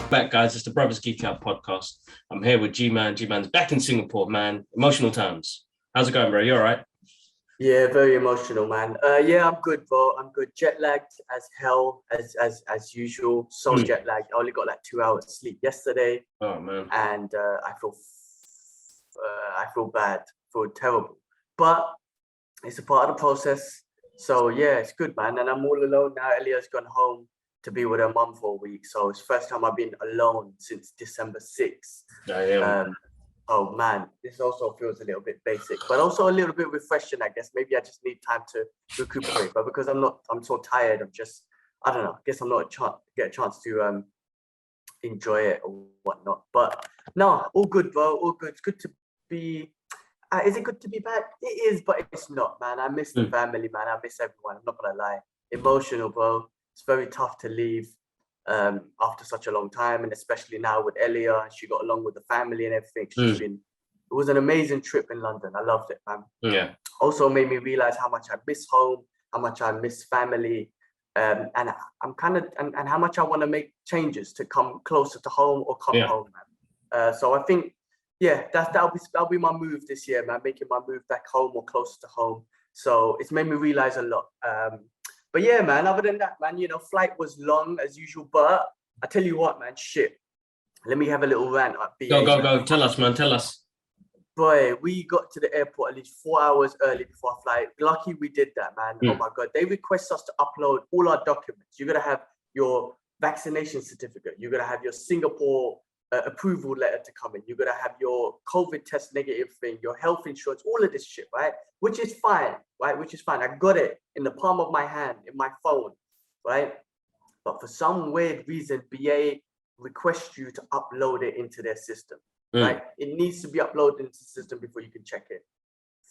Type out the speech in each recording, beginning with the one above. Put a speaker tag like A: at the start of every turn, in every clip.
A: Back, guys. It's the Brothers Geek Out podcast. I'm here with G-Man. G-Man's back in Singapore, man. Emotional times. How's it going, bro? You all right?
B: Yeah, very emotional, man. Yeah, I'm good, bro. I'm good. Jet lagged as hell, as usual. So jet lagged. I only got like 2 hours sleep yesterday.
A: Oh man.
B: And I feel bad. I feel terrible. But it's a part of the process. So yeah, it's good, man. And I'm all alone now. Elia's gone home to be with her mum for a week. So it's the first time I've been alone since December 6th. Oh man, this also feels a little bit basic, but also a little bit refreshing, I guess. Maybe I just need time to recuperate. But because I'm so tired, I don't know. I guess I'm not get a chance to enjoy it or whatnot. But no, all good, bro. All good. It's good to be. Is it good to be back? It is, but it's not, man. I miss the family, man. I miss everyone. I'm not gonna lie. Emotional, bro. It's very tough to leave after such a long time, and especially now with Elia, and she got along with the family and everything. It was an amazing trip in London. I loved it, man.
A: Yeah.
B: Also made me realize how much I miss home, how much I miss family, and I'm and how much I want to make changes to come closer to home or come home, man. So I think, yeah, that'll be my move this year, man. Making my move back home or closer to home. So it's made me realize a lot. But yeah, man, other than that, man, flight was long as usual. But I tell you what, man, shit. Let me have a little rant at BA.
A: Go. Tell us, man. Tell us.
B: Boy, we got to the airport at least 4 hours early before our flight. Lucky we did that, man. Oh my God. They request us to upload all our documents. You're going to have your vaccination certificate. You're going to have your Singapore approval letter to come in. You're going to have your COVID test negative thing, your health insurance, all of this shit, right? Which is fine, right? Which is fine. I got it in the palm of my hand, in my phone, right? But for some weird reason, BA requests you to upload it into their system, right? It needs to be uploaded into the system before you can check it.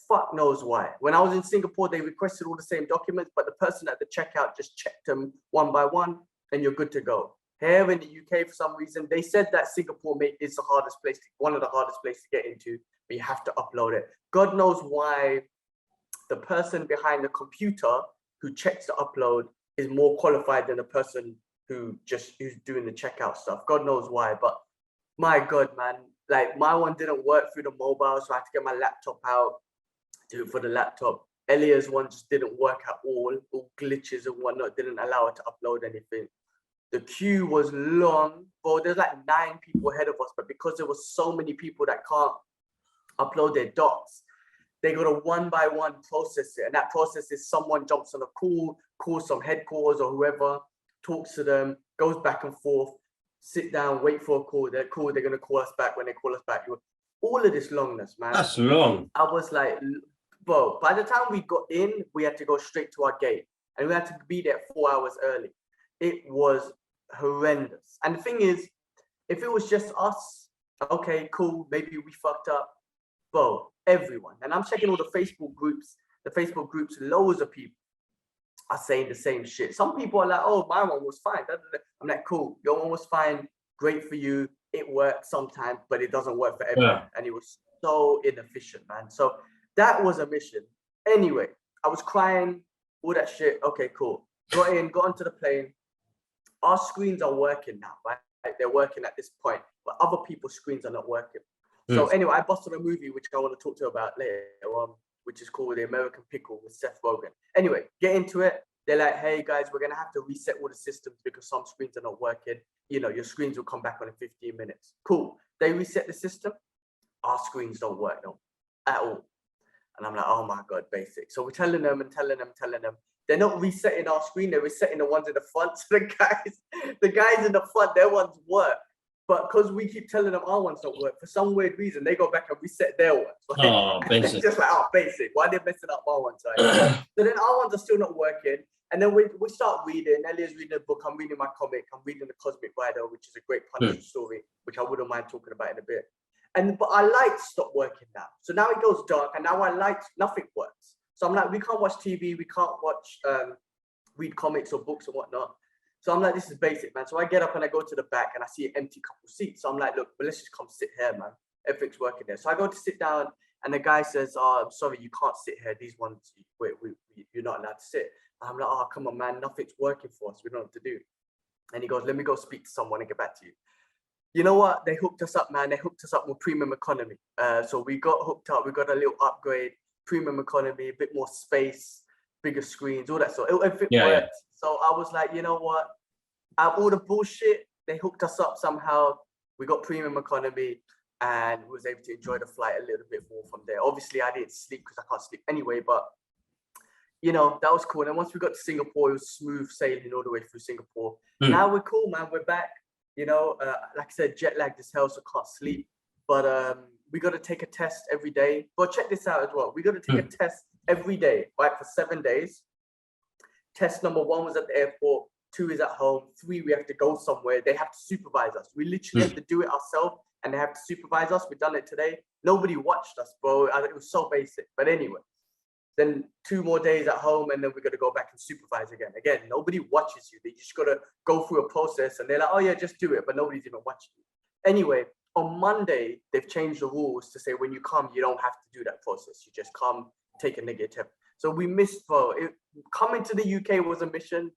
B: Fuck knows why. When I was in Singapore, they requested all the same documents, but the person at the checkout just checked them one by one, and you're good to go. Here in the UK, for some reason, they said that Singapore is the hardest place, one of the hardest places to get into, but you have to upload it. God knows why the person behind the computer who checks the upload is more qualified than the person who's doing the checkout stuff. God knows why, but my God, man, like my one didn't work through the mobile, so I had to get my laptop out, do it for the laptop. Elia's one just didn't work at all glitches and whatnot, didn't allow it to upload anything. The queue was long, bro. There's like 9 people ahead of us, but because there was so many people that can't upload their docs, they got to one by one process it. And that process is someone jumps on a call, calls some headquarters or whoever, talks to them, goes back and forth, sit down, wait for a call. They're cool. They're going to call us back when they call us back. All of this longness, man.
A: That's long.
B: I was like, bro, by the time we got in, we had to go straight to our gate. And we had to be there 4 hours early. It was horrendous. And the thing is, if it was just us, okay, cool, maybe we fucked up. Bro, everyone. And I'm checking all the Facebook groups, loads of people are saying the same shit. Some people are like, oh, my one was fine. I'm like, cool, your one was fine, great for you. It works sometimes, but it doesn't work for everyone. And it was so inefficient, man. So that was a mission. Anyway, I was crying, all that shit. Okay, cool. Got onto the plane. Our screens are working now, right? They're working at this point, but other people's screens are not working. So anyway, I busted a movie, which I want to talk to you about later on, which is called The American Pickle with Seth Rogen. Anyway, get into it. They're like, hey guys, we're going to have to reset all the systems because some screens are not working. Your screens will come back on in 15 minutes. Cool. They reset the system. Our screens don't work at all. And I'm like, oh my God, basic. So we're telling them. They're not resetting our screen. They're resetting the ones in the front. So the guys in the front, their ones work. But because we keep telling them our ones don't work, for some weird reason, they go back and reset their ones. Right?
A: Oh, basic.
B: Just like, basic. Why are they messing up our ones? Right? So then our ones are still not working. And then we start reading. Elia's reading a book. I'm reading my comic. I'm reading The Cosmic Rider, which is a great Punisher story, which I wouldn't mind talking about in a bit. But our lights stopped working now. So now it goes dark, and now our lights, nothing works. So I'm like, we can't watch TV. We can't watch, read comics or books or whatnot. So I'm like, this is basic, man. So I get up and I go to the back and I see an empty couple seats. So I'm like, look, well, let's just come sit here, man. Everything's working there. So I go to sit down And the guy says, "Oh, I'm sorry, you can't sit here. These ones, you're not allowed to sit." And I'm like, "Oh, come on, man, nothing's working for us. We don't know what to do." And he goes, "Let me go speak to someone and get back to you." You know what? They hooked us up, man. They hooked us up with premium economy. So we got hooked up. We got a little upgrade, premium economy, a bit more space, bigger screens, all that. So everything worked. So I was like, you know what? Out of all the bullshit, they hooked us up somehow. We got premium economy and was able to enjoy the flight a little bit more from there. Obviously, I didn't sleep because I can't sleep anyway, but you know, that was cool. And once we got to Singapore, it was smooth sailing all the way through Singapore. Now we're cool, man. We're back. You know, like I said, jet lagged as hell, so can't sleep. But we got to take a test every day. But check this out as well. We got to take a test every day, right, for 7 days. Test number 1 was at the airport. 2 is at home. 3, we have to go somewhere. They have to supervise us. We literally have to do it ourselves, and they have to supervise us. We've done it today. Nobody watched us, bro. It was so basic. But anyway, then 2 more days at home, and then we're going to go back and supervise again. Again, nobody watches you. They just got to go through a process, and they're like, "Oh yeah, just do it," but nobody's even watching you. Anyway, on Monday, they've changed the rules to say when you come, you don't have to do that process. You just come, take a negative. So we missed, bro. Coming to the UK was a mission.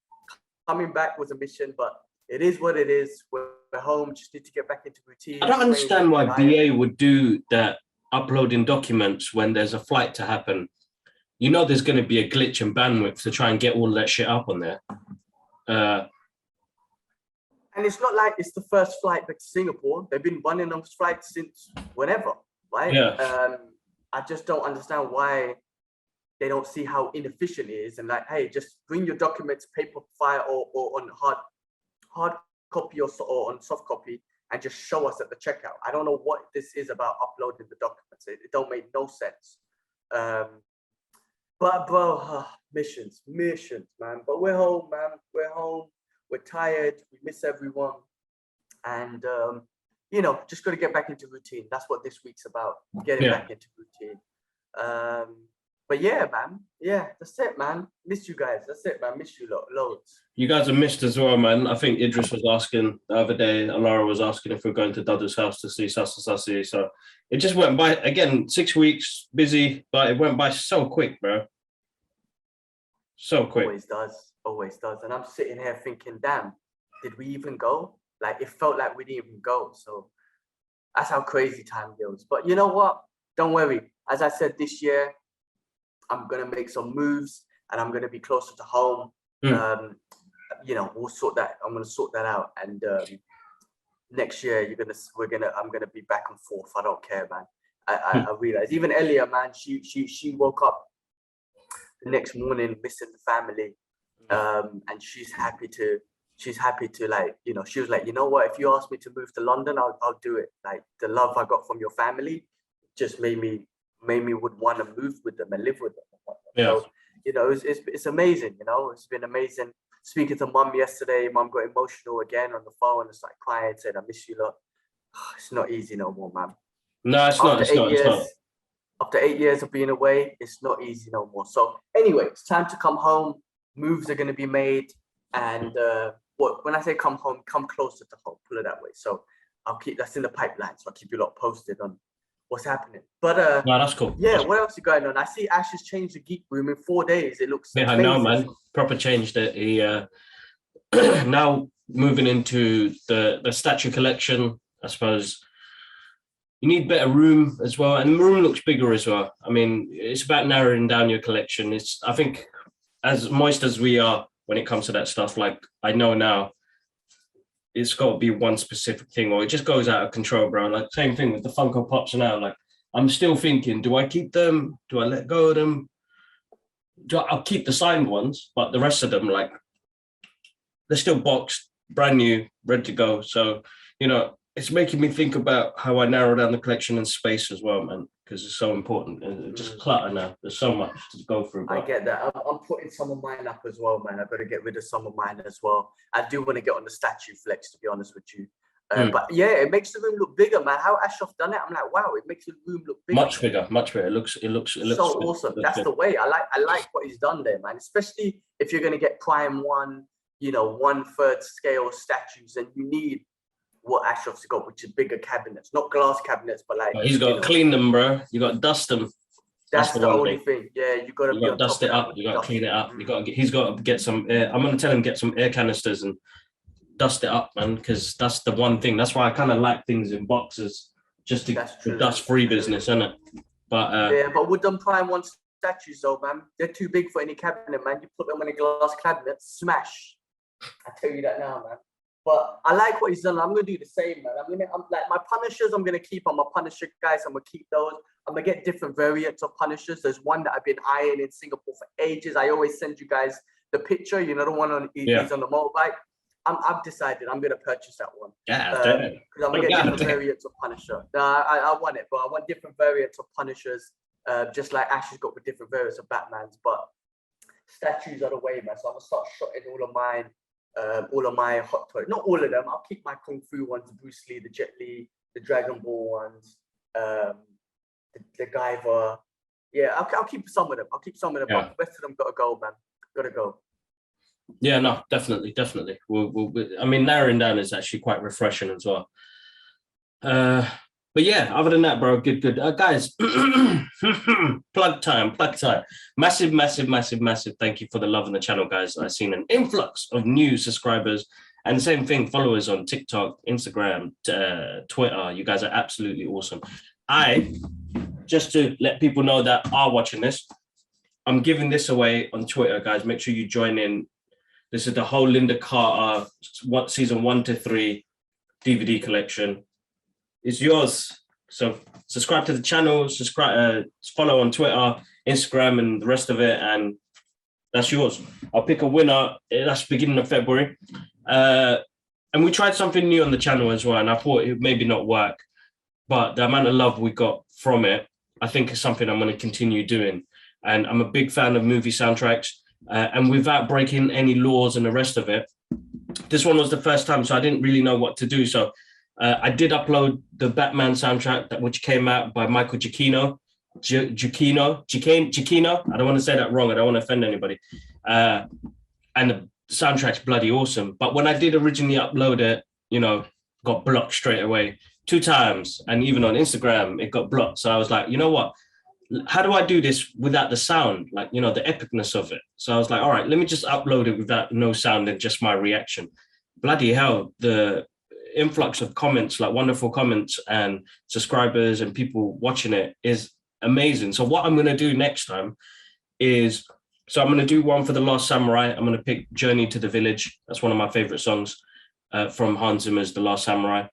B: Coming back was a mission, but it is what it is. We're home, just need to get back into routine.
A: I don't understand why BA would do that, uploading documents when there's a flight to happen. You know there's going to be a glitch in bandwidth to try and get all of that shit up on there.
B: And it's not like it's the first flight back to Singapore. They've been running those flights since whenever, right?
A: Yeah.
B: I just don't understand why they don't see how inefficient it is. And like, hey, just bring your documents, paper file or on hard copy or on soft copy, and just show us at the checkout. I don't know what this is about uploading the documents. It don't make no sense. But bro, missions, man. But we're home, man. We're home. We're tired. We miss everyone, and you know, just got to get back into routine. That's what this week's about. Getting back into routine. But yeah, man. Yeah, that's it, man. Miss you guys. That's it, man. Miss you loads.
A: You guys are missed as well, man. I think Idris was asking the other day, Alara was asking if we're going to Dudu's house to see Sasa. So it just went by, again, 6 weeks, busy, but it went by so quick, bro. So quick.
B: Always does. And I'm sitting here thinking, damn, did we even go? Like, it felt like we didn't even go. So that's how crazy time goes. But you know what? Don't worry. As I said, this year, I'm going to make some moves and I'm going to be closer to home. You know, we'll sort that. I'm going to sort that out. And next year, I'm going to be back and forth. I don't care, man. I realize even Elia, man, she woke up the next morning missing the family. And she's happy to like, you know, she was like, you know what, if you ask me to move to London, I'll do it. Like, the love I got from your family just made me would want to move with them and live with them. So, you know, it's amazing, you know, it's been amazing. Speaking to mum yesterday, mum got emotional again on the phone and started crying, said, "I miss you lot." It's not easy no more, man.
A: No, it's not.
B: After 8 years of being away, it's not easy no more. So anyway, it's time to come home. Moves are going to be made, and when I say come home, come closer to home, put it that way. So I'll keep that's in the pipeline, so I'll keep you lot posted on what's happening. But
A: no, that's cool.
B: Yeah, what else is going on? I see Ash has changed the geek room in 4 days. It looks
A: amazing. I know, man. Proper change that he now moving into the statue collection. I suppose you need better room as well, and the room looks bigger as well. I mean, it's about narrowing down your collection. I think, as moist as we are when it comes to that stuff, like, I know now it's got to be one specific thing or it just goes out of control, bro. Like, same thing with the Funko Pops now. Like, I'm still thinking, do I keep them? Do I let go of them? I'll keep the signed ones, but the rest of them, like, they're still boxed, brand new, ready to go. So, you know, it's making me think about how I narrow down the collection and space as well, man, because it's so important. And just clutter now. There's so much to go through. Bro.
B: I get that. I'm putting some of mine up as well, man. I've got to get rid of some of mine as well. I do want to get on the statue flex, to be honest with you. But yeah, it makes the room look bigger, man. How Ashraf done it, I'm like, wow, it makes the room look bigger.
A: Much bigger. It looks
B: so awesome. That's the way. I like what he's done there, man. Especially if you're going to get prime 1, you know, 1/3 scale statues, and you need what Ash obviously got, which is bigger cabinets, not glass cabinets, but like
A: He's got to clean them, bro. You got to dust them.
B: That's the only thing. Yeah, you got to
A: You
B: be
A: got
B: on
A: to dust
B: top
A: it
B: of that
A: up. You got to clean it up.
B: Mm.
A: He's got to get some air. I'm gonna tell him get some air canisters and dust it up, man, because that's the one thing. That's why I kind of like things in boxes, just to the dust-free business, isn't it? But
B: yeah, but with them Prime 1 statues, though, man, they're too big for any cabinet, man. You put them in a glass cabinet, smash. I tell you that now, man. But I like what he's done. I'm gonna do the same, man. I'm like my Punishers. I'm gonna keep. I'm a Punisher guys. I'm gonna keep those. I'm gonna get different variants of Punishers. There's one that I've been eyeing in Singapore for ages. I always send you guys the picture. You know, the one on he's on the motorbike. I've decided I'm gonna purchase that one.
A: Yeah,
B: because I'm gonna get different variants of Punisher. No, I want it, but I want different variants of Punishers. Just like Ash has got with different variants of Batmans. But statues are the way, man. So I'm gonna start shotting all of my hot toys. Not all of them. I'll keep my Kung Fu ones, the Bruce Lee, the Jet Li, the Dragon Ball ones, the Guyver. Yeah, I'll keep some of them. But the rest of them gotta go, man. Gotta go.
A: Yeah, no, definitely. I mean, narrowing down is actually quite refreshing as well. But yeah, other than that, bro, good. Guys, plug time. Massive thank you for the love on the channel, guys. I've seen an influx of new subscribers, and the same thing, followers on TikTok, Instagram, Twitter. You guys are absolutely awesome. Just to let people know that are watching this, I'm giving this away on Twitter, guys. Make sure you join in. This is the whole Linda Carter season 1 to 3 DVD collection. It's yours. So subscribe to the channel, follow on Twitter, Instagram, and the rest of it, and that's yours. I'll pick a winner. That's beginning of February. And we tried something new on the channel as well, and I thought it maybe not work, but the amount of love we got from it, I think is something I'm going to continue doing. And I'm a big fan of movie soundtracks, and without breaking any laws and the rest of it, this one was the first time, so I didn't really know what to do. So I did upload the Batman soundtrack, which came out by Michael Giacchino. I don't want to say that wrong. I don't want to offend anybody. And the soundtrack's bloody awesome. But when I did originally upload it, got blocked straight away 2 times. And even on Instagram, it got blocked. So I was like, you know what? How do I do this without the sound? Like, the epicness of it. So I was like, all right, let me just upload it without no sound and just my reaction. Bloody hell, the influx of comments, like wonderful comments and subscribers and people watching it is amazing. So what I'm going to do next time is, I'm going to do one for The Last Samurai. I'm going to pick Journey to the Village. That's one of my favorite songs from Hans Zimmer's The Last Samurai.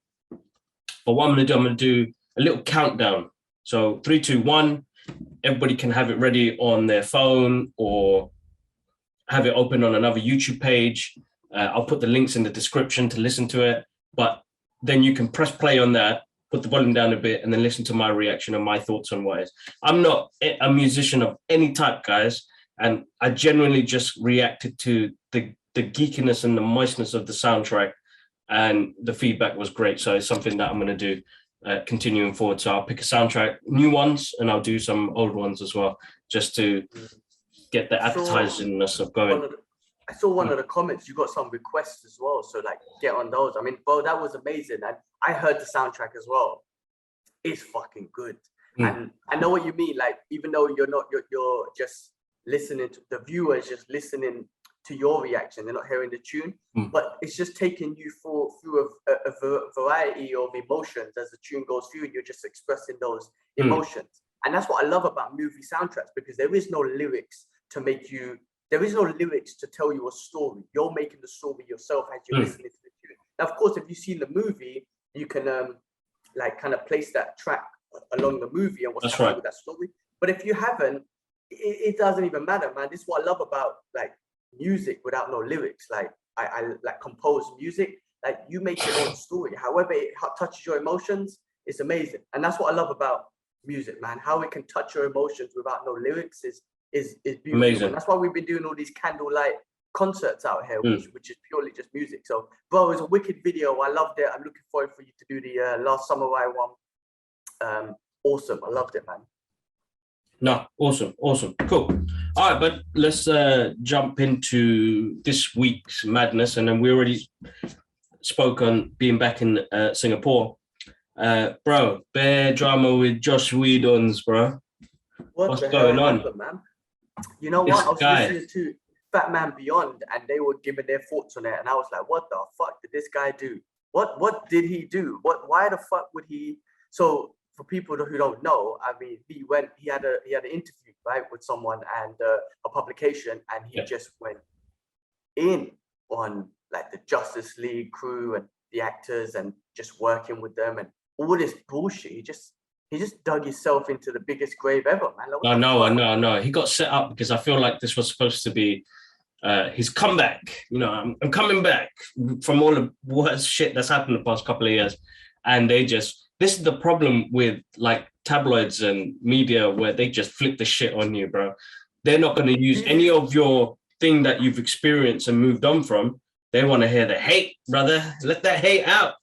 A: But what I'm going to do a little countdown. So 3, 2, 1, everybody can have it ready on their phone or have it open on another YouTube page. I'll put the links in the description to listen to it. But then you can press play on that, put the volume down a bit, and then listen to my reaction and my thoughts on what it is. I'm not a musician of any type, guys, and I genuinely just reacted to the geekiness and the moistness of the soundtrack, and the feedback was great. So it's something that I'm going to do continuing forward. So I'll pick a soundtrack, new ones, and I'll do some old ones as well, just to get the appetizingness of going.
B: I saw one of the comments, you got some requests as well. So like get on those. I mean, bro, that was amazing. And I heard the soundtrack as well. It's fucking good. And I know what you mean. Like, even though you're just listening to the viewers, just listening to your reaction, they're not hearing the tune, but it's just taking you through a variety of emotions as the tune goes through, and you're just expressing those emotions. And that's what I love about movie soundtracks, because there is no lyrics to make you, there is no lyrics to tell you a story. You're making the story yourself as you're listening to the tune. Now, of course, if you've seen the movie, you can like kind of place that track along the movie and what's happening with that story. But if you haven't, it doesn't even matter, man. This is what I love about like music without no lyrics. Like I like compose music. Like you make your own story. However it touches your emotions, it's amazing. And that's what I love about music, man. How it can touch your emotions without no lyrics is beautiful.
A: Amazing.
B: And that's why we've been doing all these candlelight concerts out here, which is purely just music. So, bro, it's a wicked video. I loved it. I'm looking forward for you to do the Last Samurai one. Awesome. I loved it, man.
A: No, awesome, cool. All right, but let's jump into this week's madness, and then we already spoke on being back in Singapore. Bro, bare drama with Josh Whedon's, bro.
B: What
A: What's
B: the
A: going
B: hell
A: on?
B: happened, man? You know
A: This
B: what? I was
A: guy.
B: listening to Fat Man Beyond, and they were giving their thoughts on it, and I was like, "What the fuck did this guy do? What did he do? Why the fuck would he?" So for people who don't know, I mean, he had an interview, right, with someone and a publication, and he just went in on like the Justice League crew and the actors and just working with them and all this bullshit. He just dug himself into the biggest grave ever, man. Like,
A: I know. He got set up because I feel like this was supposed to be his comeback. You know, I'm coming back from all the worst shit that's happened the past couple of years. And this is the problem with like tabloids and media where they just flip the shit on you, bro. They're not going to use any of your thing that you've experienced and moved on from. They want to hear the hate, brother. Let that hate out.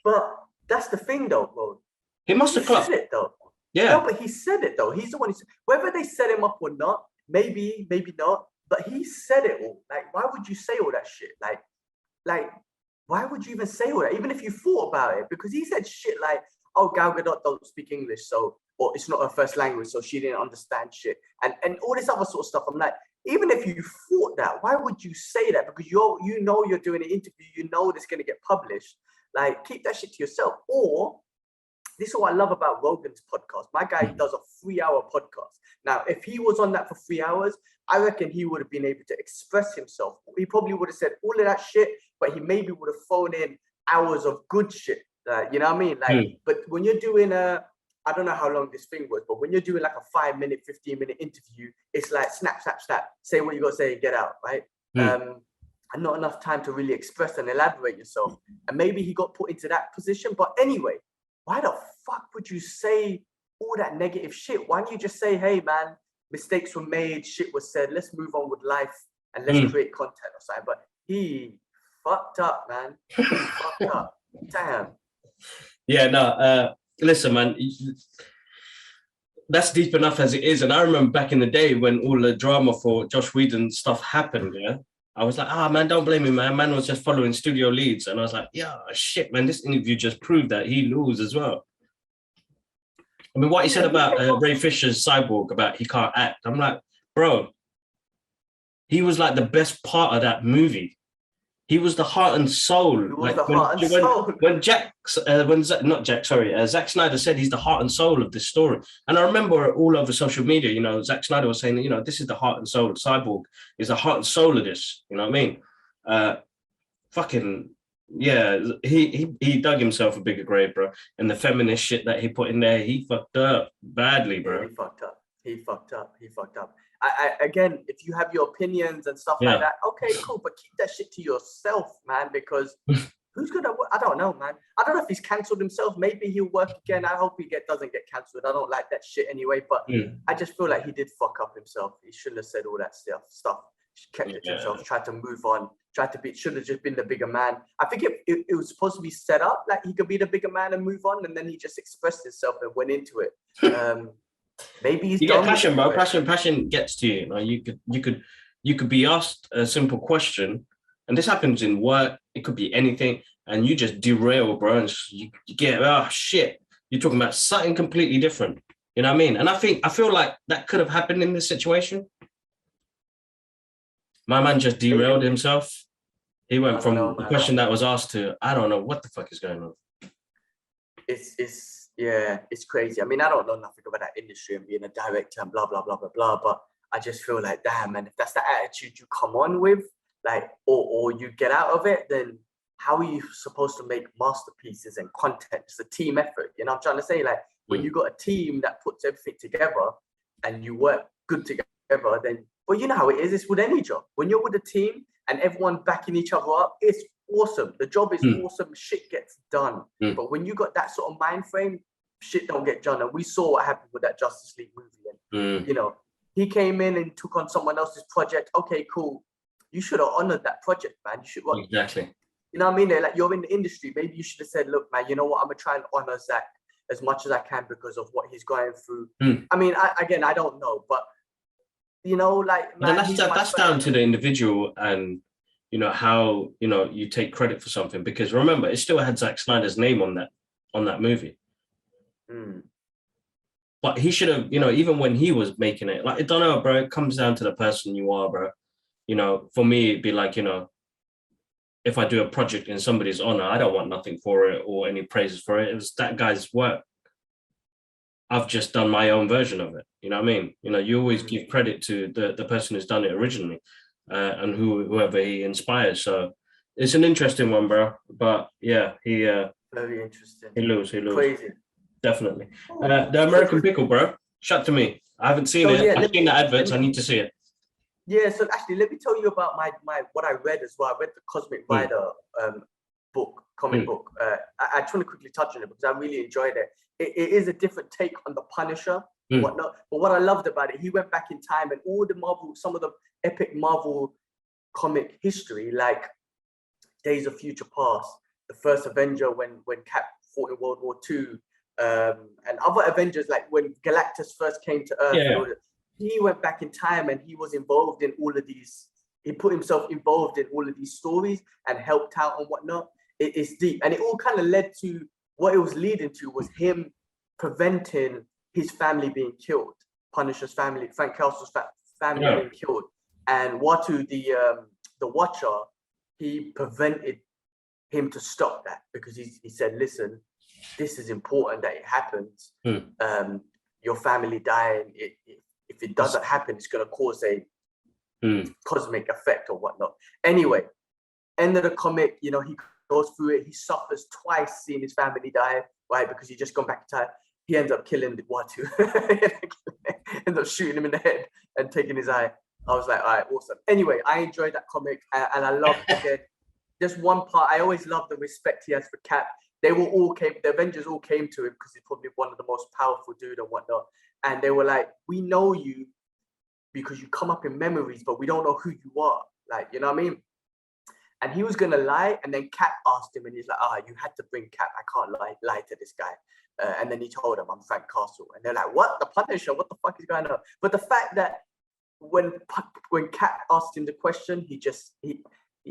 B: But that's the thing, though, bro.
A: He must have
B: said it, though.
A: Yeah.
B: No, but he said it, though. He's the one who said, whether they set him up or not, maybe not. But he said it all. Like, why would you say all that shit? Like, why would you even say all that? Even if you thought about it, because he said shit like, "Oh, Gal Gadot don't speak English, so or it's not her first language, so she didn't understand shit," and all this other sort of stuff. I'm like, even if you thought that, why would you say that? Because you know you're doing an interview, you know it's gonna get published. Like, keep that shit to yourself. Or this is what I love about Rogan's podcast. My guy does a 3-hour podcast. Now, if he was on that for 3 hours, I reckon he would have been able to express himself. He probably would have said all of that shit, but he maybe would have thrown in hours of good shit. You know what I mean? Like, but when you're doing I don't know how long this thing was, but when you're doing like a 5-minute, 15-minute interview, it's like snap, snap, snap. Say what you got to say and get out, right? And not enough time to really express and elaborate yourself. And maybe he got put into that position. But anyway, why the fuck would you say all that negative shit? Why don't you just say, "Hey, man, mistakes were made, shit was said, let's move on with life and let's create content," or something? But he fucked up, man. He fucked up. Damn.
A: Yeah, no, listen, man, that's deep enough as it is. And I remember back in the day when all the drama for Josh Whedon stuff happened, yeah, I was like, man, don't blame me, man. Man was just following studio leads. And I was like, yeah, shit, man, this interview just proved that he lose as well. I mean, what he said about Ray Fisher's Cyborg, about he can't act, I'm like, bro, he was like the best part of that movie. He was the heart and soul. When Zack Snyder said he's the heart and soul of this story. And I remember all over social media, you know, Zack Snyder was saying that, you know, this is the heart and soul of Cyborg, is the heart and soul of this. You know what I mean? He dug himself a bigger grave, bro. And the feminist shit that he put in there, he fucked up badly, bro.
B: Yeah, he fucked up. Again, if you have your opinions and stuff like that, okay, cool, but keep that shit to yourself, man, because who's gonna? I don't know, man. I don't know if he's cancelled himself. Maybe he'll work again. I hope he doesn't get cancelled. I don't like that shit anyway, but I just feel like he did fuck up himself. He shouldn't have said all that stuff. He kept it to himself, tried to move on, should have just been the bigger man. I think it was supposed to be set up like he could be the bigger man and move on, and then he just expressed himself and went into it. Maybe he's
A: get passion, bro. Passion gets to you. You know, you could be asked a simple question, and this happens in work. It could be anything, and you just derail, bro. And you get, oh shit, you're talking about something completely different. You know what I mean? And I feel like that could have happened in this situation. My man just derailed himself. He went from the question that was asked to, I don't know what the fuck is going on.
B: It's crazy. I mean, I don't know nothing about that industry and being a director and blah, blah, blah, blah, blah. But I just feel like, damn, man, if that's the attitude you come on with, like, or you get out of it, then how are you supposed to make masterpieces and content? It's a team effort. You know what I'm trying to say? Like, when you got a team that puts everything together and you work good together, then, well, you know how it is. It's with any job. When you're with a team and everyone backing each other up, it's awesome. The job is awesome. Shit gets done. But when you got that sort of mind frame, shit don't get done. And we saw what happened with that Justice League movie. And, you know, he came in and took on someone else's project. Okay, cool. You should have honored that project, man. You should.
A: Exactly.
B: You know what I mean? Like, you're in the industry. Maybe you should have said, look, man, you know what? I'm going to try and honor Zach as much as I can because of what he's going through. I mean, I don't know, but, you know, like, man,
A: that's down to the individual and, how you take credit for something, because remember, it still had Zack Snyder's name on that movie. But he should have, even when he was making it, like, I don't know, bro, it comes down to the person you are, bro. For me, it'd be like, if I do a project in somebody's honor, I don't want nothing for it or any praises for it. It was that guy's work. I've just done my own version of it. You know what I mean? You always give credit to the person who's done it originally, and whoever he inspires. So it's an interesting one, bro. But yeah,
B: very interesting.
A: He loses.
B: Crazy.
A: Definitely. The American Pickle, bro. Shout to me. I haven't seen it.
B: Yeah,
A: I've seen the adverts. I need to see it.
B: Yeah, so actually, let me tell you about my what I read as well. I read the Cosmic Rider comic book. I just want to quickly touch on it because I really enjoyed it. It is a different take on the Punisher, whatnot. But what I loved about it, he went back in time and all some of the epic Marvel comic history, like Days of Future Past, the first Avenger when Cap fought in World War II, and other Avengers, like when Galactus first came to Earth. He went back in time and he was involved in all of these. He put himself involved in all of these stories and helped out and whatnot. It's deep, and it all kind of led to what it was leading to was him preventing his family being killed, Punisher's family, Frank Castle's family being killed, and Watu, the Watcher, he prevented him to stop that because he said, "Listen, this is important that it happens. Your family dying. If it doesn't happen, it's going to cause a cosmic effect or whatnot." Anyway, end of the comic, he goes through it. He suffers twice seeing his family die, right? Because he just gone back in time. He ends up killing Watu. Ends up shooting him in the head and taking his eye. I was like, all right, awesome. Anyway, I enjoyed that comic and I love, again, just one part. I always love the respect he has for Cap. The Avengers all came to him because he's probably one of the most powerful dude and whatnot. And they were like, we know you because you come up in memories, but we don't know who you are. Like, you know what I mean? And he was going to lie. And then Cap asked him and he's like, you had to bring Cap. I can't lie to this guy. And then he told him, I'm Frank Castle. And they're like, what? The Punisher? What the fuck is going on? But the fact that when Cap asked him the question, he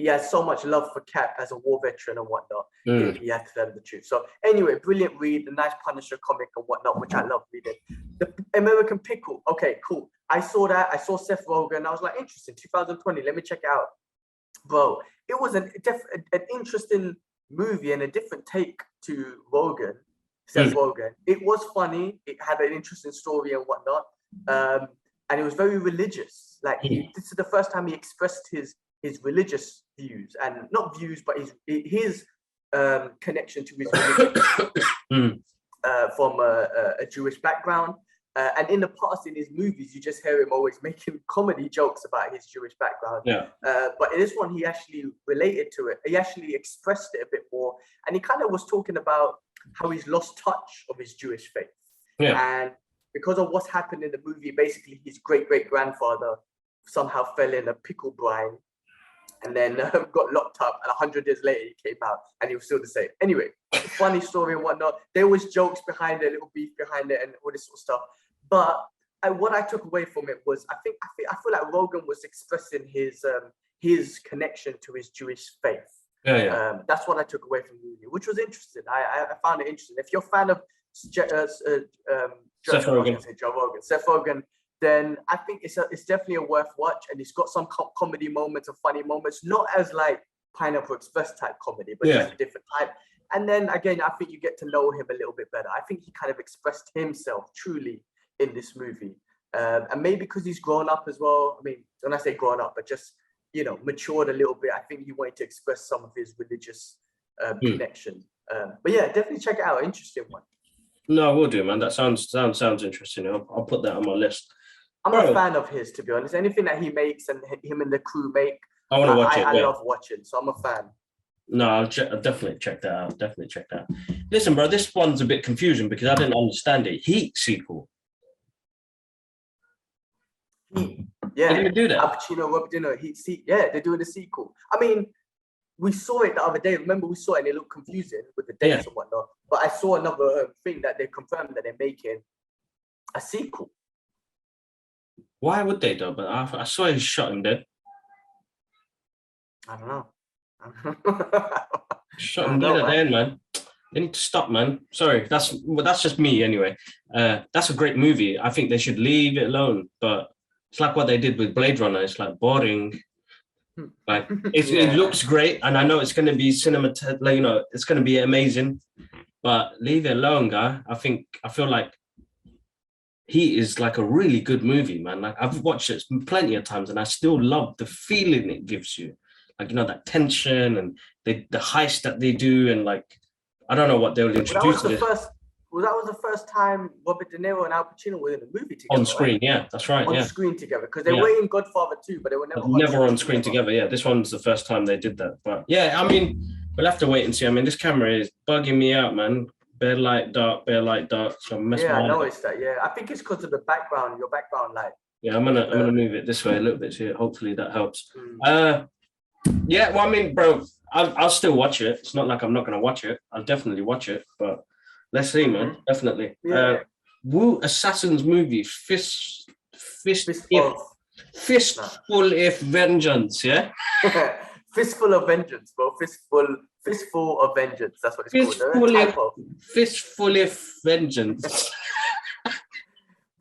B: has so much love for Cap as a war veteran and whatnot. He had to tell him the truth. So anyway, brilliant read, the nice Punisher comic and whatnot, which I love reading. The American Pickle. Okay, cool. I saw that. I saw Seth Rogen. I was like, interesting. 2020. Let me check it out. Bro, it was an interesting movie and a different take to Rogen, Seth Rogen. It was funny. It had an interesting story and whatnot. And it was very religious. Like this is the first time he expressed his religious views, and not views, but his connection to his religion from a Jewish background. And in the past, in his movies, you just hear him always making comedy jokes about his Jewish background. But in this one, he actually related to it. He actually expressed it a bit more. And he kind of was talking about how he's lost touch of his Jewish faith. And because of what's happened in the movie, basically his great-great-grandfather somehow fell in a pickle brine and then got locked up, and 100 years later he came out and he was still the same. Anyway, funny story and whatnot. There was jokes behind it, little beef behind it, and all this sort of stuff. But what I took away from it was I feel like Rogan was expressing his connection to his Jewish faith. That's what I took away from the movie, which was interesting. I found it interesting. If you're a fan of Seth Rogen, then I think it's definitely a worth watch, and it's got some comedy moments and funny moments, not as like Pineapple Express type comedy, but just a different type. And then again, I think you get to know him a little bit better. I think he kind of expressed himself truly in this movie, and maybe because he's grown up as well. I mean, when I say grown up, but just matured a little bit. I think he wanted to express some of his religious connection. But yeah, definitely check it out. Interesting one.
A: No, we'll do, man. That sounds interesting. I'll put that on my list.
B: I'm a fan of his, to be honest. Anything that he makes and him and the crew make,
A: I want to watch it.
B: I love watching, so I'm a fan.
A: No, I'll definitely check that out. Listen, bro, this one's a bit confusing because I didn't understand it. Heat sequel.
B: Yeah,
A: they're gonna do that.
B: Al Pacino, Robert De Niro, Heat. Yeah, they're doing a sequel. I mean, we saw it the other day. Remember, we saw it and it looked confusing with the dates and whatnot. But I saw another thing that they confirmed that they're making a sequel.
A: Why would they though? But I saw he shot him dead.
B: I don't know.
A: Shut
B: I
A: them
B: don't
A: dead
B: know,
A: at the
B: man.
A: end, man. They need to stop, man. Sorry, that's just me anyway. That's a great movie. I think they should leave it alone. But it's like what they did with Blade Runner. It's like boring. Like it
B: Yeah.
A: looks great, and I know it's going to be like, it's going to be amazing. But leave it alone, guy. I feel like Heat is like a really good movie, man. Like I've watched it plenty of times, and I still love the feeling it gives you. Like that tension and the heist that they do, and like I don't know what they will
B: Well, that was
A: introduce
B: the
A: this
B: first. Well, that was the first time Robert De Niro and Al Pacino were in a movie
A: on
B: together, right?
A: screen. Yeah, that's right.
B: On
A: Yeah,
B: screen together, because they
A: yeah.
B: were in Godfather too, but they were never
A: But
B: on
A: never on
B: screen
A: screen
B: together.
A: together. Yeah, this one's the first time they did that. But yeah, I mean, we'll have to wait and see. I mean, this camera is bugging me out, man. Bare light, dark, bare light, dark. So mess
B: Yeah,
A: my
B: I
A: eye up.
B: noticed that. Yeah, I think it's because of the background, your background light.
A: Yeah, I'm gonna move it this way a little bit here. Hopefully that helps.
B: Mm.
A: Yeah, well, I mean, bro, I'll still watch it. It's not like I'm not gonna watch it. I'll definitely watch it. But let's see, man. Definitely.
B: Yeah.
A: Wu Assassin's movie,
B: Fistful
A: fistful if vengeance. Yeah,
B: of fistful of vengeance, bro. Fistful of vengeance. That's what it's called.
A: fistful if
B: Typo.
A: fistful if vengeance.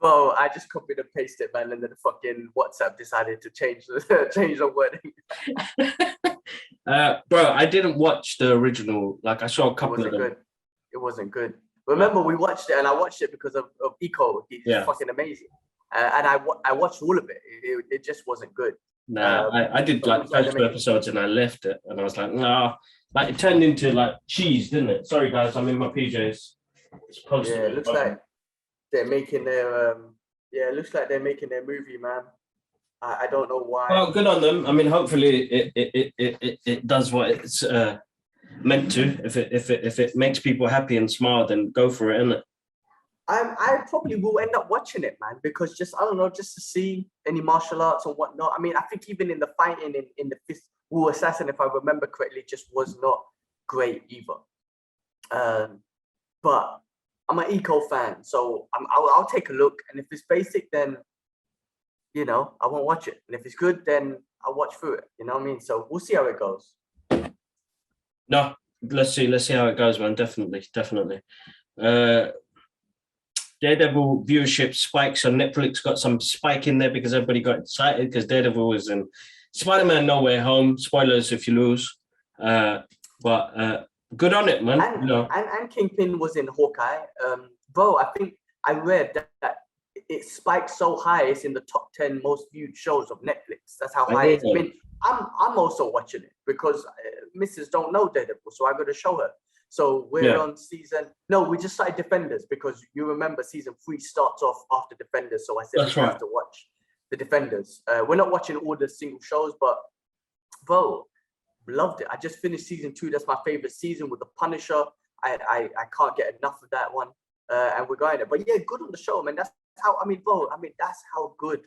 B: Bro, I just copied and pasted, man, and then the fucking WhatsApp decided to change the wording.
A: Bro, I didn't watch the original. Like I saw a
B: It
A: couple of
B: wasn't
A: them.
B: good. It wasn't good. Remember, we watched it, and I watched it because of Eco. He's fucking amazing, and I watched all of it. It just wasn't good.
A: Nah, I did like the first two episodes and I left it, and I was like, nah. Like it turned into like cheese, didn't it? Sorry guys, I'm in my PJs. It's supposed to be.
B: It looks like they're making their it looks like they're making their movie, man. I don't know why.
A: Well, good on them. I mean, hopefully it does what it's meant to. If it makes people happy and smile, then go for it, innit?
B: I probably will end up watching it, man, because just I don't know, just to see any martial arts and whatnot. I mean, I think even in the fighting in the Fist Wu Assassin, if I remember correctly, just was not great either. But I'm an Eco fan, so I'll take a look, and if it's basic, then I won't watch it, and if it's good, then I'll watch through it. You know what I mean? So we'll see how it goes.
A: No, let's see how it goes, man. Definitely. Daredevil viewership spikes on Netflix got some spike in there because everybody got excited because Daredevil was in Spider-Man No Way Home. Spoilers if you lose. But good on it, man.
B: And Kingpin was in Hawkeye. Bro, I think I read that it spiked so high, it's in the top 10 most viewed shows of Netflix. That's how high it's been. I'm also watching it because Mrs. don't know Daredevil, so I got to show her. So we're on we just started Defenders because you remember season 3 starts off after Defenders. So I said we have to watch the Defenders. We're not watching all the single shows, but bro, loved it. I just finished season 2. That's my favorite season with the Punisher. I can't get enough of that one. And we're going there. But yeah, good on the show, man. That's that's how good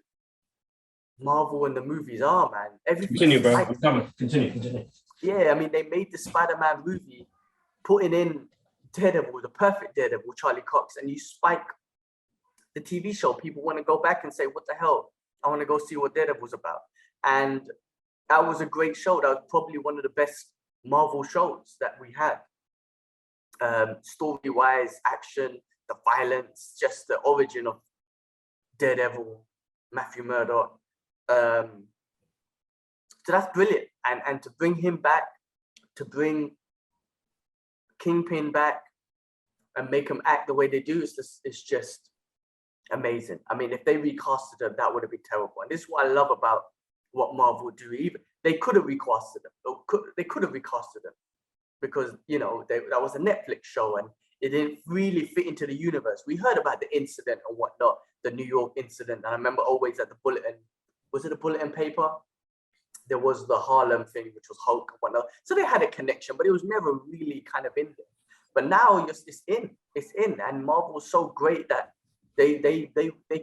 B: Marvel and the movies are, man. Everything.
A: Continue, bro. I'm coming. Continue.
B: Yeah, I mean, they made the Spider-Man movie, putting in Daredevil, the perfect Daredevil, Charlie Cox, and you spike the TV show. People want to go back and say, what the hell? I want to go see what Daredevil's about. And that was a great show. That was probably one of the best Marvel shows that we had. Story-wise, action, the violence, just the origin of Daredevil, Matthew Murdock. So that's brilliant. And to bring him back, to bring Kingpin back and make him act the way they do, it's just amazing. I mean, if they recasted him, that would have been terrible. And this is what I love about what Marvel do. Even they could have recasted him. They could have recasted him because that was a Netflix show and it didn't really fit into the universe. We heard about the incident and whatnot, the New York incident. And I remember always at the bulletin, was it a bulletin paper? There was the Harlem thing, which was Hulk and whatnot. So they had a connection, but it was never really kind of in there. But now it's in. And Marvel's so great that they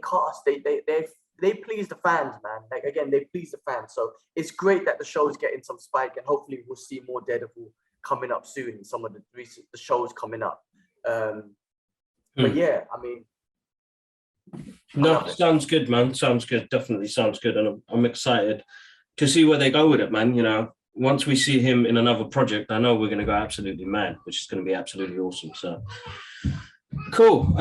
B: cast, they please the fans, man. Like again, they please the fans. So it's great that the show is getting some spike, and hopefully we'll see more Daredevil coming up soon. Some of the shows coming up. But yeah, I mean,
A: no, sounds good, man. Sounds good. Definitely sounds good, and I'm excited to see where they go with it, man. once we see him in another project, I know we're going to go absolutely mad, which is going to be absolutely awesome. So cool.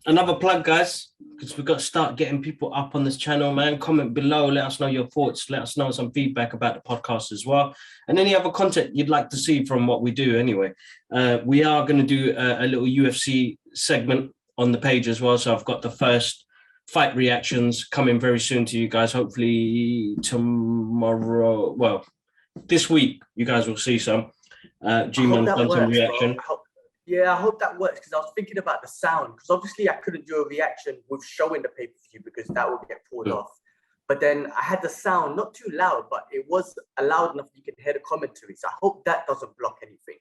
A: Another plug, guys, because we've got to start getting people up on this channel, man. Comment below, let us know your thoughts, let us know some feedback about the podcast as well, and any other content you'd like to see from what we do anyway. We are going to do a little UFC segment on the page as well, so I've got the first fight reactions coming very soon to you guys, hopefully tomorrow. Well, this week you guys will see some. G-Man's done some reaction.
B: I hope that works, because I was thinking about the sound, because obviously I couldn't do a reaction with showing the pay-per-view because that would get pulled off. But then I had the sound not too loud, but it was loud enough you can hear the commentary. So I hope that doesn't block anything.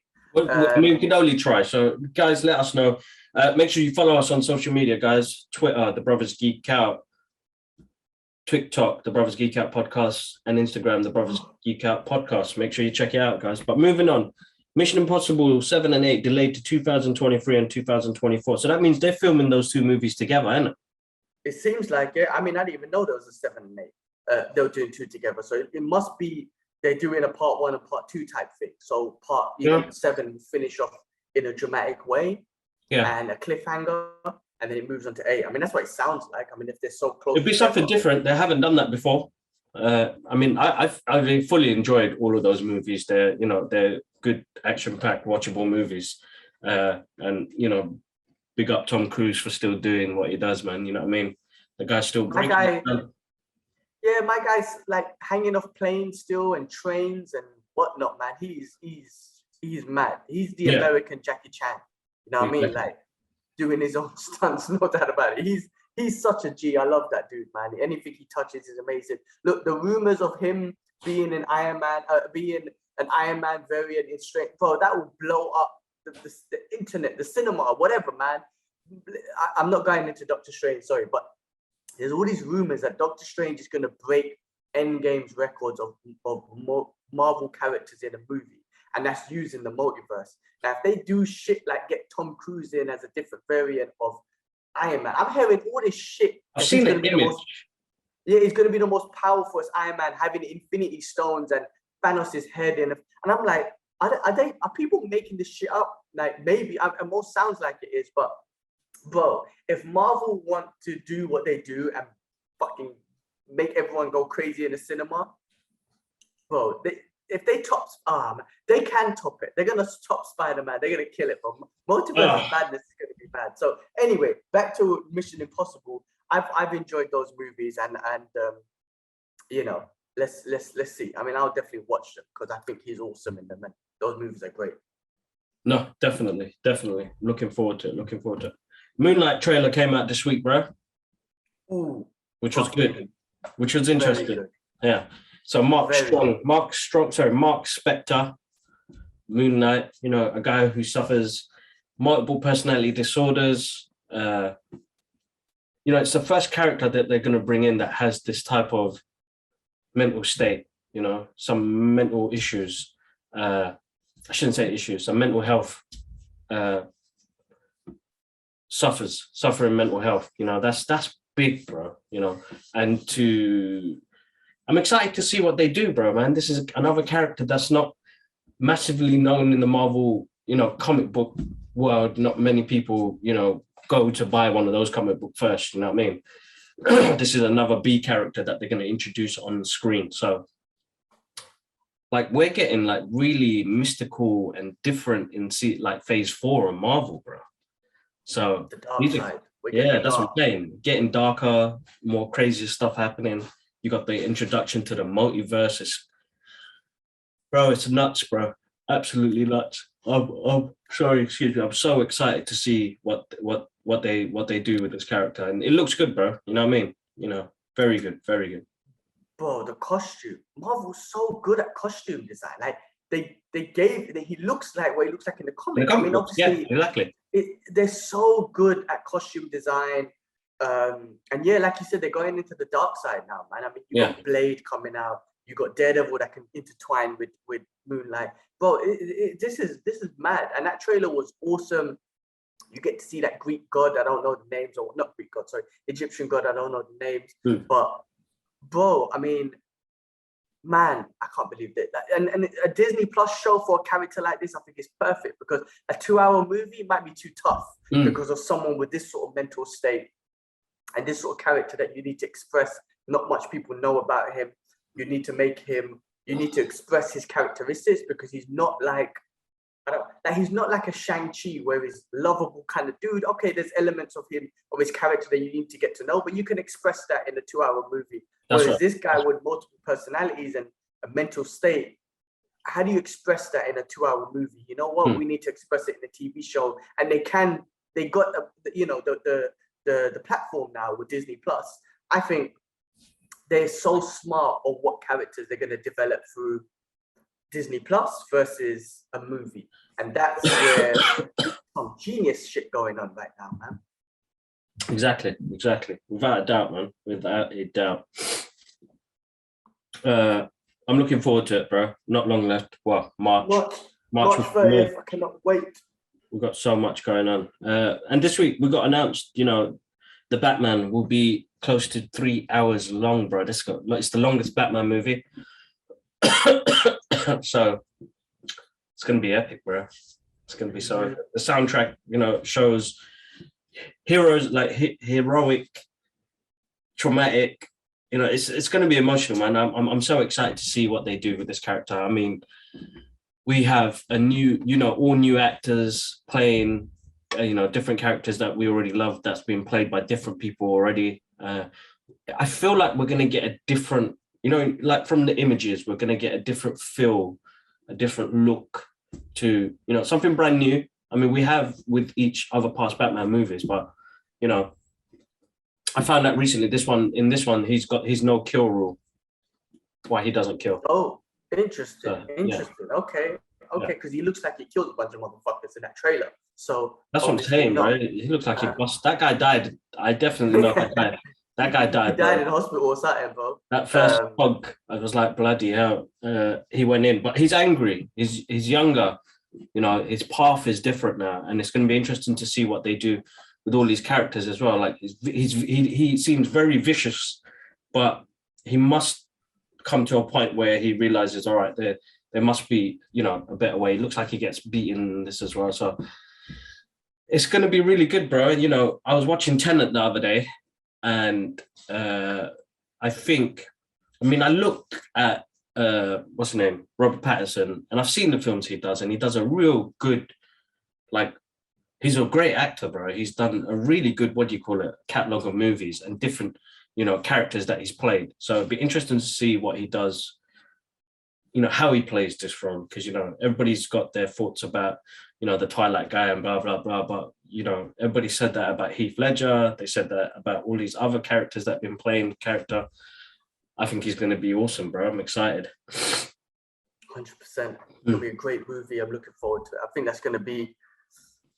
A: I mean, we can only try. So guys, let us know. Make sure you follow us on social media, guys. Twitter, The Brothers Geek Out. TikTok, The Brothers Geek Out Podcast. And Instagram, The Brothers Geek Out Podcast. Make sure you check it out, guys. But moving on. Mission Impossible 7 and 8 delayed to 2023 and 2024. So that means they're filming those two movies together, isn't it?
B: It seems like it. I mean, I didn't even know there was a 7 and 8. They were doing two together. So it must be they're doing a part 1 and part 2 type thing. So part 7 finish off in a dramatic way and a cliffhanger, and then it moves on to 8. I mean, that's what it sounds like. I mean, if they're so close.
A: It'd be something different. They haven't done that before. I mean, I've fully enjoyed all of those movies. They're good, action-packed, watchable movies. And big up Tom Cruise for still doing what he does, man. You know what I mean? The guy's still breaking.
B: My guy's like hanging off planes still and trains and whatnot, man. He's mad. He's the American Jackie Chan. You know what I mean? Like doing his own stunts, no doubt about it. He's such a G. I love that dude, man. Anything he touches is amazing. Look, the rumors of him being an Iron Man, being an Iron Man variant in strength, bro, that will blow up the internet, the cinema, whatever, man. I'm not going into Doctor Strange, sorry, but there's all these rumors that Doctor Strange is going to break Endgame's records of Marvel characters in a movie, and that's using the multiverse. Now, if they do shit like get Tom Cruise in as a different variant of Iron Man, I'm hearing all this shit.
A: I've seen the image.
B: He's going to be the most powerful as Iron Man, having Infinity Stones and Thanos' head in. And I'm like, are people making this shit up? Like, maybe, it most sounds like it is, but bro, if Marvel want to do what they do and fucking make everyone go crazy in the cinema, bro, if they top, they can top it. They're going to top Spider-Man. They're going to kill it, bro. Multiverse of Madness is going to be bad. So anyway, back to Mission Impossible. I've enjoyed those movies, and let's see. I mean, I'll definitely watch them because I think he's awesome in them, and those movies are great.
A: No, definitely. Looking forward to it. Moonlight trailer came out this week, bro.
B: Ooh,
A: which was good. Which was interesting. Yeah. So Mark Spector, Moonlight, a guy who suffers multiple personality disorders. It's the first character that they're going to bring in that has this type of mental state, some mental issues. I shouldn't say issues, some mental health, suffering mental health. That's big, bro, and I'm excited to see what they do, bro, man. This is another character that's not massively known in the Marvel, comic book world. Not many people, go to buy one of those comic book first, you know what I mean? This is another B character that they're going to introduce on the screen. So, like, we're getting, like, really mystical and different in, Phase 4 of Marvel, bro. So,
B: the dark side.
A: That's what I'm saying. Getting darker, more crazy stuff happening. You got the introduction to the multiverse. It's nuts, bro. Absolutely nuts. I'm sorry, excuse me. I'm so excited to see what they do with this character, and it looks good, bro. You know what I mean? Very good, very good.
B: Bro, the costume. Marvel's so good at costume design. Like he looks like what he looks like in the comics. I mean, obviously,
A: exactly.
B: They're so good at costume design. And like you said, they're going into the dark side now, man. I mean, you got Blade coming out, you got Daredevil that can intertwine with Moonlight. Bro, this is mad. And that trailer was awesome. You get to see that Greek god, I don't know the names, or not Greek god, sorry, Egyptian god, I don't know the names. But bro, I mean, man, I can't believe that. And a Disney Plus show for a character like this, I think is perfect, because a 2-hour movie might be too tough because of someone with this sort of mental state and this sort of character that you need to express. Not much people know about him. You need to express his characteristics, because he's not like, he's not like a Shang-Chi where he's lovable kind of dude. Okay, there's elements of his character that you need to get to know, but you can express that in a 2-hour movie. Whereas this guy with multiple personalities and a mental state, how do you express that in a 2-hour movie? You know what? We need to express it in a TV show, and they got the platform now with Disney Plus. I think they're so smart on what characters they're going to develop through Disney Plus versus a movie, and that's where some genius shit going on right now, man.
A: Exactly, without a doubt, man, without a doubt. I'm looking forward to it, bro. Not long left. Well, March
B: 30th. I cannot wait.
A: We've got so much going on, and this week we got announced, the Batman will be close to 3 hours long, bro. It's the longest Batman movie. So it's gonna be epic, bro. It's gonna be so. The soundtrack, shows heroes like heroic, traumatic. It's gonna be emotional, man. I'm so excited to see what they do with this character. I mean, we have a new, all new actors playing, different characters that we already love. That's been played by different people already. I feel like we're gonna get a different. Like from the images, we're going to get a different feel, a different look to, something brand new. I mean, we have with each other past Batman movies, but, I found out recently in this one, he's no kill rule. Why he doesn't kill.
B: Oh, interesting.
A: Yeah.
B: Okay, because he looks like he killed a bunch of motherfuckers in that trailer. So
A: that's what I'm saying, right? He looks like he bust. That guy died. I definitely know that guy. That guy died.
B: He died in hospital or something, bro.
A: That first hug, I was like, bloody hell. He went in, but he's angry. He's younger. His path is different now, and it's going to be interesting to see what they do with all these characters as well. Like he seems very vicious, but he must come to a point where he realizes, all right, there must be, a better way. It looks like he gets beaten in this as well. So it's going to be really good, bro. I was watching Tenet the other day. And I looked at what's his name, Robert Pattinson, and I've seen the films he does, and he does a real good, he's a great actor, bro. He's done a really good, catalog of movies and different, characters that he's played. So it'd be interesting to see what he does, how he plays this from, because, everybody's got their thoughts about, the Twilight guy and blah, blah, blah. But, everybody said that about Heath Ledger. They said that about all these other characters that have been playing character. I think he's going to be awesome, bro. I'm excited.
B: 100%. It'll be a great movie. I'm looking forward to it. I think that's going to be,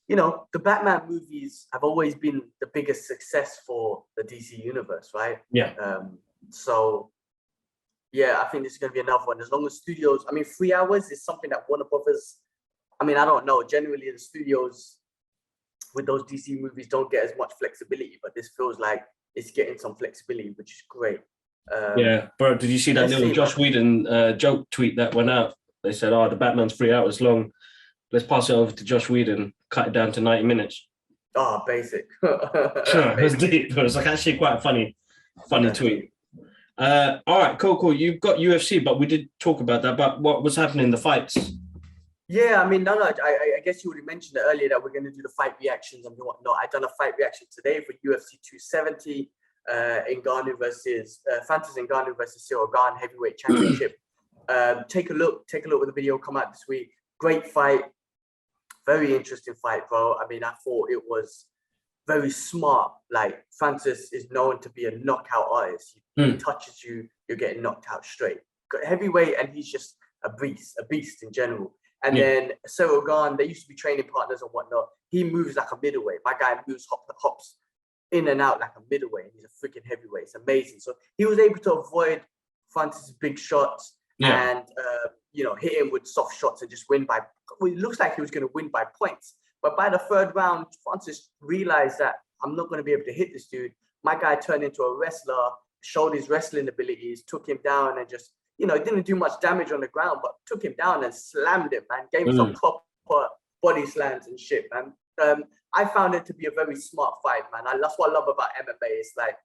B: the Batman movies have always been the biggest success for the DC universe, right?
A: Yeah.
B: So, yeah, I think this is going to be another one. As long as studios, 3 hours is something that Warner Brothers, I don't know. Generally, the studios with those DC movies don't get as much flexibility, but this feels like it's getting some flexibility, which is great.
A: Yeah, bro, did you see that little Josh Whedon joke tweet that went out? They said, the Batman's 3 hours long. Let's pass it over to Josh Whedon, cut it down to 90 minutes.
B: Oh, basic.
A: It was deep. It was actually quite a funny tweet. All right, cool. You've got UFC, but we did talk about that. But what was happening in the fights?
B: Yeah, I guess you already mentioned it earlier that we're going to do the fight reactions and whatnot. I've done a fight reaction today for UFC 270, Ngannou versus Francis Ngannou versus Cyril Gane heavyweight championship. Take a look with the video come out this week. Great fight, very interesting fight, bro. I thought it was very smart. Like, Francis is known to be a knockout artist. He touches you, you're getting knocked out straight. Got heavyweight, and he's just a beast in general. And then Cyril Gane, they used to be training partners and whatnot. He moves like a middleweight. My guy hops in and out like a middleweight. He's a freaking heavyweight. It's amazing. So he was able to avoid Francis' big shots and hit him with soft shots and just win by. Well, it looks like he was going to win by points. But by the third round, Francis realized that I'm not going to be able to hit this dude. My guy turned into a wrestler, showed his wrestling abilities, took him down, and just it didn't do much damage on the ground, but took him down and slammed him, man. Gave him some
A: Mm.
B: proper body slams and shit, man. I found it to be a very smart fight, man. That's what I love about MMA. It's like,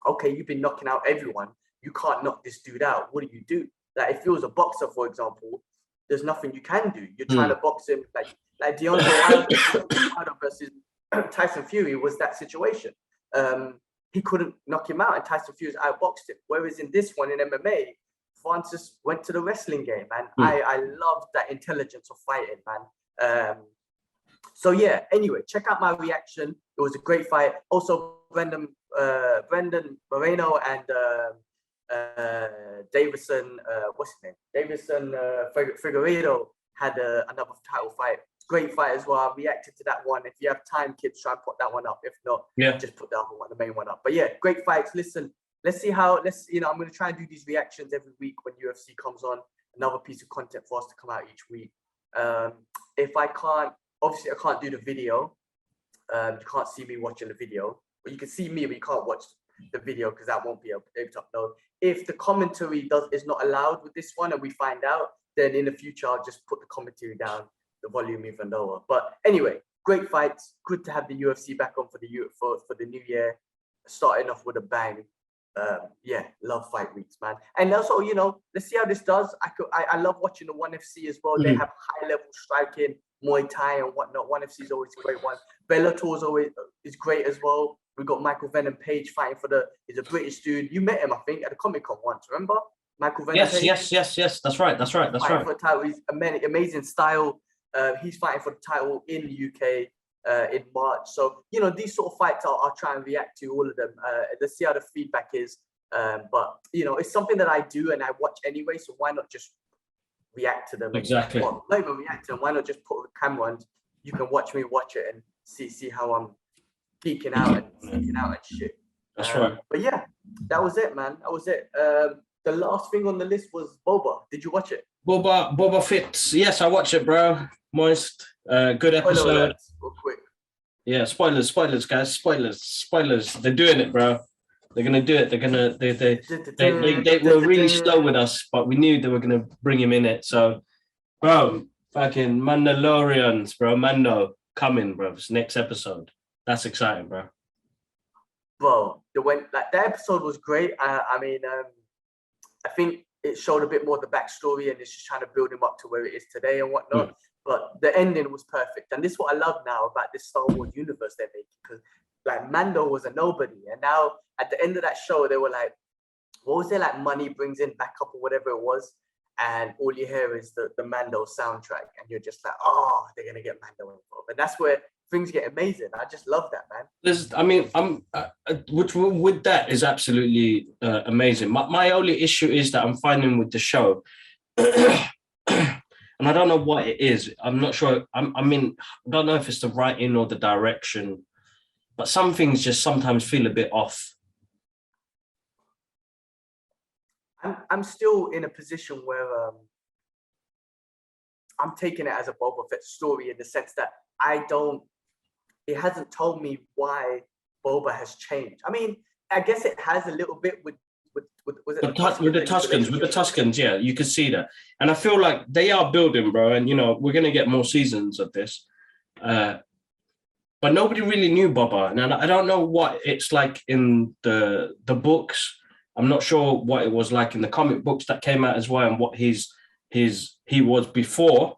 B: okay, you've been knocking out everyone. You can't knock this dude out. What do? Like, if it was a boxer, for example, there's nothing you can do. You're trying to box him like Deontay Wilder versus Tyson Fury was that situation. He couldn't knock him out, and Tyson Fury outboxed him. Whereas in this one in MMA, Francis went to the wrestling game, man. I loved that intelligence of fighting, man. So yeah, anyway, check out my reaction. It was a great fight. Also, Brendan Moreno and Davison, what's his name? Davison Figueiredo had another title fight. Great fight as well. I reacted to that one. If you have time, kids, try and put that one up. If not, just put the other one, the main one up. But yeah, great fights. Listen, let's see how. I'm going to try and do these reactions every week when UFC comes on. Another piece of content for us to come out each week. If I can't, obviously I can't do the video. You can't see me watching the video, but you can see me, but you can't watch the video because that won't be able to upload. If the commentary is not allowed with this one and we find out, then in the future I'll just put the commentary down, the volume even lower. But anyway, great fights. Good to have the UFC back on for the new year, starting off with a bang. Love fight weeks, man. And also, let's see how this does. I love watching the ONE FC as well. They have high level striking, Muay Thai and whatnot. ONE FC is always a great one. Bellator is great as well. We got Michael Venom Page fighting he's a British dude. You met him, I think, at a Comic-Con once, remember? Michael Venom Page?
A: Yes. That's right.
B: For the title. He's amazing style. He's fighting for the title in the UK in March. So, these sort of fights I'll try and react to, all of them. Let's see how the feedback is. But, it's something that I do and I watch anyway. So why not just react to them?
A: Exactly.
B: Well, not even react to them. Why not just put a camera on? You can watch me watch it and see how I'm geeking out and shit.
A: That's right.
B: But yeah, that was it, man. That was it. The last thing on the list was Boba. Did you watch it?
A: Boba Fett. Yes, I watched it, bro. Moist. Good episode.
B: Real quick.
A: Yeah, spoilers, guys. Spoilers. They're doing it, bro. They're gonna do it. They were really slow with us, but we knew they were gonna bring him in it. So, bro, fucking Mandalorians, bro. Mando coming, bro. It's next episode. That's exciting, bro.
B: Bro, that episode was great. I think it showed a bit more of the backstory and it's just trying to build him up to where it is today and whatnot. But the ending was perfect. And this is what I love now about this Star Wars universe they're making. Because like Mando was a nobody. And now at the end of that show, they were like, what was it? Like money brings in backup or whatever it was. And all you hear is the Mando soundtrack. And you're just like, oh, they're going to get Mando involved. And that's where things get amazing. I just love that, man.
A: Which with that is absolutely amazing. My only issue is that I'm finding with the show, and I don't know what it is. I'm not sure. I don't know if it's the writing or the direction, but some things just sometimes feel a bit off.
B: I'm still in a position where I'm taking it as a Boba Fett story in the sense that it hasn't told me why Boba has changed. I mean, I guess it has a little bit with the Tuskens,
A: yeah, you can see that. And I feel like they are building, bro, and we're gonna get more seasons of this. But nobody really knew Boba, and I don't know what it's like in the books. I'm not sure what it was like in the comic books that came out as well, and what he was before.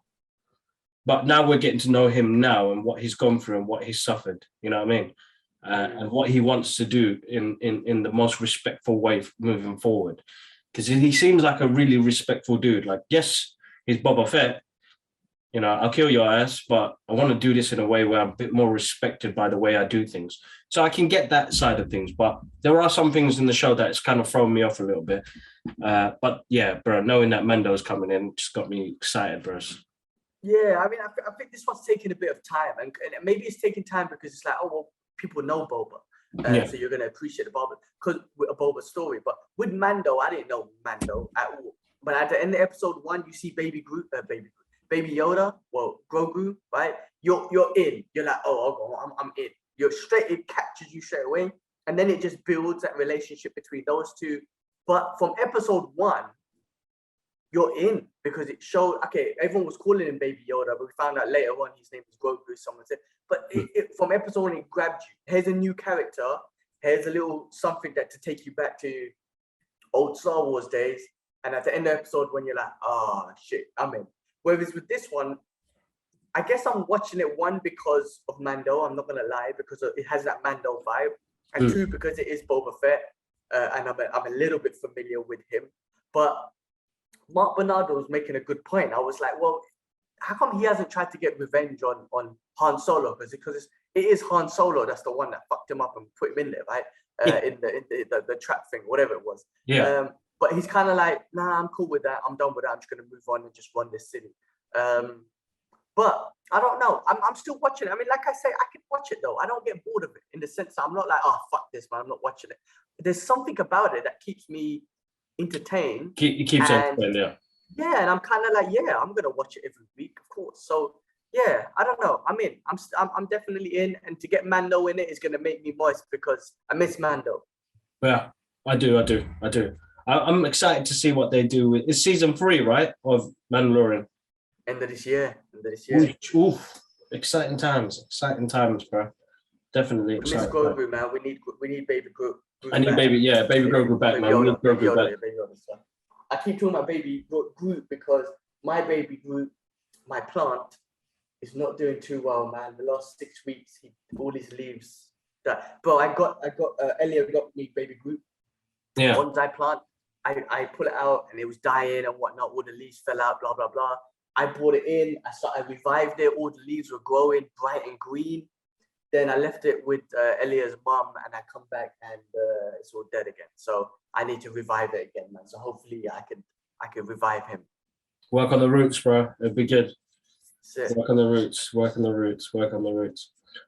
A: But now we're getting to know him now and what he's gone through and what he's suffered. You know what I mean? And what he wants to do in the most respectful way moving forward. Because he seems like a really respectful dude. Like, yes, he's Boba Fett. I'll kill your ass, but I want to do this in a way where I'm a bit more respected by the way I do things. So I can get that side of things. But there are some things in the show that's kind of thrown me off a little bit. But yeah, bro, knowing that Mando's coming in just got me excited, bro.
B: Yeah, I mean, I think this one's taking a bit of time, and maybe it's taking time because it's like, oh well, people know Boba, so you're gonna appreciate the Boba because with a Boba story. But with Mando, I didn't know Mando at all. But at the end of episode 1, you see Baby Yoda, well, Grogu, right? You're in. You're like, oh, I'm in. It captures you straight away, and then it just builds that relationship between those two. But from episode 1, you're in, because it showed, okay, everyone was calling him Baby Yoda, but we found out later on his name is Grogu, someone said. But from episode 1, it grabbed you. Here's a new character. Here's a little something that to take you back to old Star Wars days. And at the end of the episode, when you're like, oh, shit, I'm in. Whereas with this one, I guess I'm watching it, one, because of Mando. I'm not going to lie, because it has that Mando vibe. And two, because it is Boba Fett. And I'm a little bit familiar with him. But Mark Bernardo was making a good point. I was like, well, how come he hasn't tried to get revenge on Han Solo? Because it is Han Solo that's the one that fucked him up and put him in there, right? In the trap thing, whatever it was.
A: Yeah.
B: But he's kind of like, nah, I'm cool with that. I'm done with that. I'm just going to move on and just run this city. But I don't know. I'm still watching it. I mean, like I say, I can watch it though. I don't get bored of it, in the sense that I'm not like, oh, fuck this, man, I'm not watching it. There's something about it that keeps me entertained.
A: It keeps entertained, yeah.
B: Yeah, and I'm kind of like, yeah, I'm gonna watch it every week, of course. So yeah, I don't know. I'm in. I'm definitely in, and to get Mando in it is gonna make me moist because I miss Mando.
A: Yeah, I do. I'm excited to see what they do with. It's season 3, right, of Mandalorian.
B: End of this year.
A: Oof. Exciting times, bro. Definitely exciting.
B: Miss Grogu, man. We need Baby Grogu.
A: I need baby Grogu back, man. We need Grogu back.
B: Baby Yoda, so. I keep talking about Baby Groot because my Baby Groot, my plant, is not doing too well, man. The last 6 weeks, all his leaves. Bro, I got Elliot got me Baby Groot.
A: Yeah.
B: Bonsai plant. I pull it out and it was dying and whatnot. All the leaves fell out, blah blah blah. I brought it in. I revived it. All the leaves were growing bright and green. Then I left it with Elia's mom, and I come back and it's all dead again. So I need to revive it again, man. So hopefully I can revive him.
A: Work on the roots, bro. It'd be good.
B: Work
A: on the roots.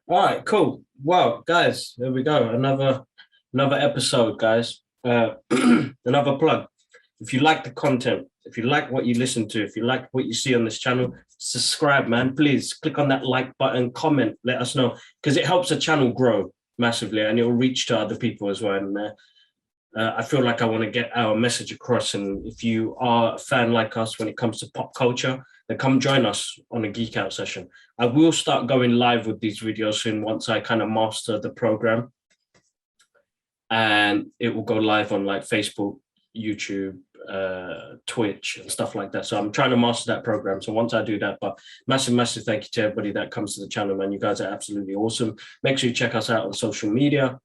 A: All right, cool. Well, guys, there we go. Another episode, guys. Another plug. If you like the content, if you like what you listen to, if you like what you see on this channel, subscribe, man. Please click on that like button, comment, let us know, because it helps the channel grow massively and it will reach to other people as well. And I feel like I want to get our message across. And if you are a fan like us when it comes to pop culture, then come join us on a Geek Out session. I will start going live with these videos soon once I kind of master the program. And it will go live on like Facebook, YouTube, Twitch and stuff like that. So I'm trying to master that program. So once I do that, but massive thank you to everybody that comes to the channel, man. You guys are absolutely awesome. Make sure you check us out on social media,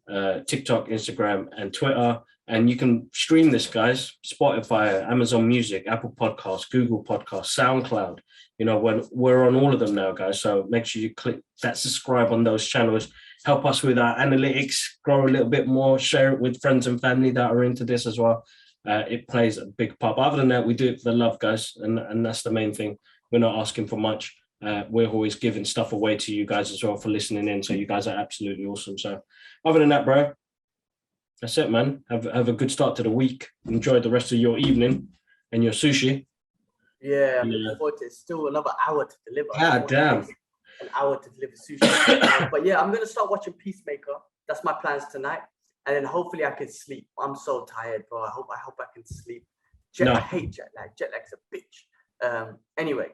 A: TikTok, Instagram, and Twitter. And you can stream this, guys, Spotify, Amazon Music, Apple Podcasts, Google Podcasts, SoundCloud. You know, when we're on all of them now, guys. So make sure you click that subscribe on those channels. Help us with our analytics, grow a little bit more, share it with friends and family that are into this as well. It plays a big part. But other than that, we do it for the love, guys. And that's the main thing. We're not asking for much. We're always giving stuff away to you guys as well for listening in. So you guys are absolutely awesome. So other than that, bro, that's it, man. Have a good start to the week. Enjoy the rest of your evening and your sushi.
B: Yeah, I'm looking forward to it. It's still another hour to deliver.
A: God damn.
B: An hour to deliver sushi. But yeah, I'm going to start watching Peacemaker. That's my plans tonight. And then hopefully I can sleep. I'm so tired, bro. I hope I can sleep. I hate jet lag. Jet lag's a bitch. Anyway.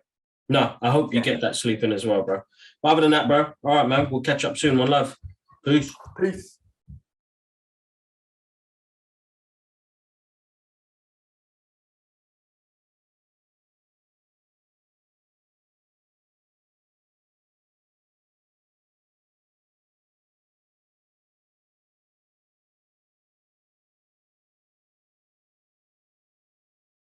A: No, I hope you get that sleep in as well, bro. But other than that, bro, all right, man. We'll catch up soon. One love. Peace.